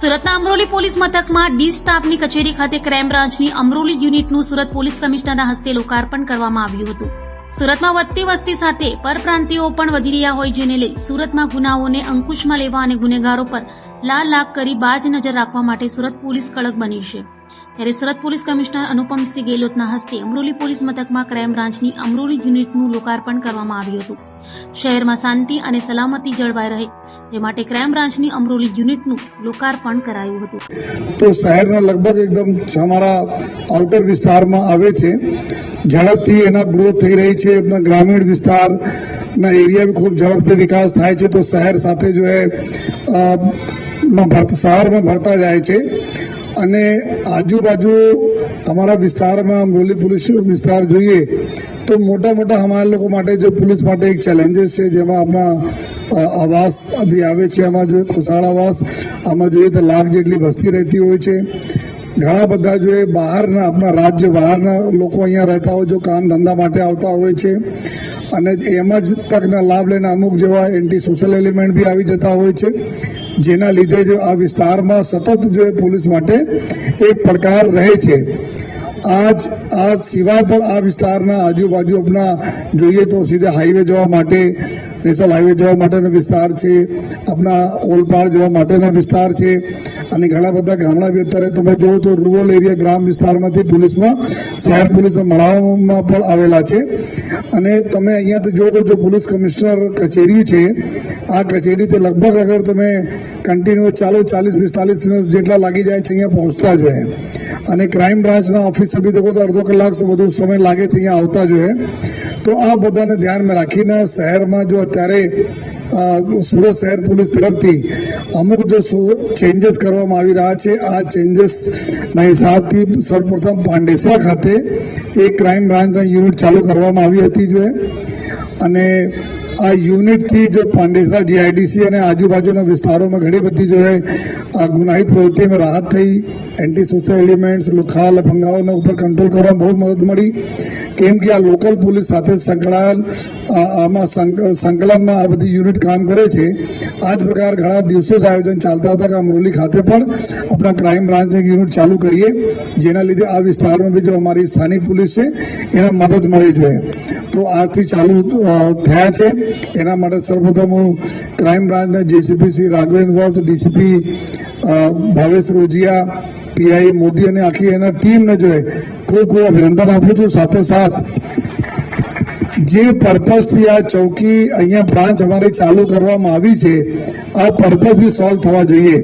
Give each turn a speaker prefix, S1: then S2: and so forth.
S1: સુરતના અમરોલી પોલીસ મથકમાં ડી સ્ટાફની કચેરી ખાતે ક્રાઇમ બ્રાન્ચની અમરોલી યુનિટનું સુરત પોલીસ કમિશનરના હસ્તે લોકાર્પણ કરવામાં આવ્યું હતું. સુરતમાં વધતી વસ્તી સાથે પરપ્રાંતિયો પણ વધી રહ્યા હોય, જેને લઈ સુરતમાં ગુનાઓને અંકુશમાં લેવા અને ગુનેગારો પર લાલ આંખ કરી બાજ નજર રાખવા માટે સુરત પોલીસ કડક બની છે. ત્યારે સુરત પોલીસ કમિશનર અનુપમસિંહ ગેહલોતના હસ્તે અમરોલી પોલીસ મથકમાં ક્રાઇમ બ્રાન્ચની અમરોલી યુનિટનું લોકાર્પણ કરવામાં આવ્યું હતું. શહેરમાં શાંતિ અને સલામતી જળવાઈ રહે તે માટે ક્રાઇમ બ્રાન્ચની અમરોલી યુનિટનું લોકાર્પણ કરાયું હતું.
S2: તો શહેરના લગભગ એકદમ અમારા આઉટર વિસ્તારમાં આવે છે. ઝડપથી એના ગ્રોથ થઈ રહી છે. આપણા ગ્રામીણ વિસ્તારના એરિયા બી ખૂબ ઝડપથી વિકાસ થાય છે. તો શહેર સાથે જો શહેરમાં ભરતા જાય છે અને આજુબાજુ અમારા વિસ્તારમાં અમરોલી પોલીસ વિસ્તાર જોઈએ તો મોટા મોટા અમારા લોકો માટે જો પોલીસ માટે એક ચેલેન્જીસ છે, જેમાં આપણા આવાસ બી આવે છે. આમાં જો ખુશાળ આવાસ આમાં જોઈએ તો લાખ જેટલી વસ્તી રહેતી હોય છે. ઘણા બધા જો બહારના આપણા રાજ્ય બહારના લોકો અહીંયા રહેતા હોય, જો કામ ધંધા માટે આવતા હોય છે અને એમાં જ તકના લાભ લઈને અમુક જેવા એન્ટી સોશિયલ એલિમેન્ટ બી આવી જતા હોય છે, જેના લીધે જો આ વિસ્તારમાં સતત જો પોલીસ માટે એક પડકાર રહે છે. આ સિવાય પણ આ વિસ્તારના આજુબાજુ આપણા જોઈએ તો સીધા હાઈવે જવા માટે, નેશનલ હાઈવે જવા માટેનો વિસ્તાર છે, આપણા ઓલપાડ જવા માટેનો વિસ્તાર છે અને ઘણા બધા ગામડા બી અત્યારે તમે જુઓ તો રૂરલ એરિયા ગ્રામ વિસ્તારમાંથી પોલીસમાં શહેર પોલીસમાં મળવામાં પણ આવેલા છે. અને તમે અહીંયા તો જુઓ તો જો પોલીસ કમિશનર કચેરી છે, આ કચેરી તો લગભગ અગર તમે કન્ટિન્યુઅસ ચાલો 40-45 મિનિટ જેટલા લાગી જાય છે અહીંયા પહોંચતા જોઈએ. અને ક્રાઇમ બ્રાન્ચના ઓફિસર બી દેખો તો અડધો કલાક વધુ સમય લાગે છે અહીંયા આવતા જોઈએ. તો આ બધાને ધ્યાનમાં રાખીને શહેરમાં જો અત્યારે સુરત શહેર પોલીસ તરફથી અમુક જો ચેન્જીસ કરવામાં આવી રહ્યા છે, આ ચેન્જીસના હિસાબથી સૌપ્રથમ પાંડેસરા ખાતે એક ક્રાઇમ બ્રાન્ચના યુનિટ ચાલુ કરવામાં આવી હતી જોઈએ. અને આ યુનિટથી જો પાંડેસરા જીઆઈડીસી અને આજુબાજુના વિસ્તારોમાં ઘણી બધી જો આ ગુનાહિત પ્રવૃત્તિમાં રાહત થઈ. એન્ટી સોશિયલ એલિમેન્ટ્સ, લુખ્ખા લફંગાઓના ઉપર કંટ્રોલ કરવામાં બહુ મદદ મળી. કેમ કે આ લોકલ પોલીસ સાથે સંકળાયેલ આમાં સંકલનમાં આ બધી યુનિટ કામ કરે છે. આ જ પ્રકાર ઘણા દિવસો જ આયોજન ચાલતા હતા કે અમરોલી ખાતે પણ આપણા ક્રાઇમ બ્રાન્ચની યુનિટ ચાલુ કરીએ, જેના લીધે આ વિસ્તારમાં બી જો અમારી સ્થાનિક પોલીસ છે એને મદદ મળી જોઈએ. તો આજથી ચાલુ થયા છે. એના માટે સર્વપ્રથમ હું ક્રાઇમ બ્રાન્ચના જેસીપી શ્રી રાઘવેન્દ્ર વત્સ, ડીસીપી ભાવેશ રોજિયા, પીઆઈ મોદી અને આખી એના ટીમને જોઈએ ખૂબ ખૂબ અભિનંદન આપું છું. સાથે સાથ જે પર્પઝથી આ ચોકી અહીંયા બ્રાન્ચ અમારી ચાલુ કરવામાં આવી છે, આ પર્પઝ બી સોલ્વ થવા જોઈએ.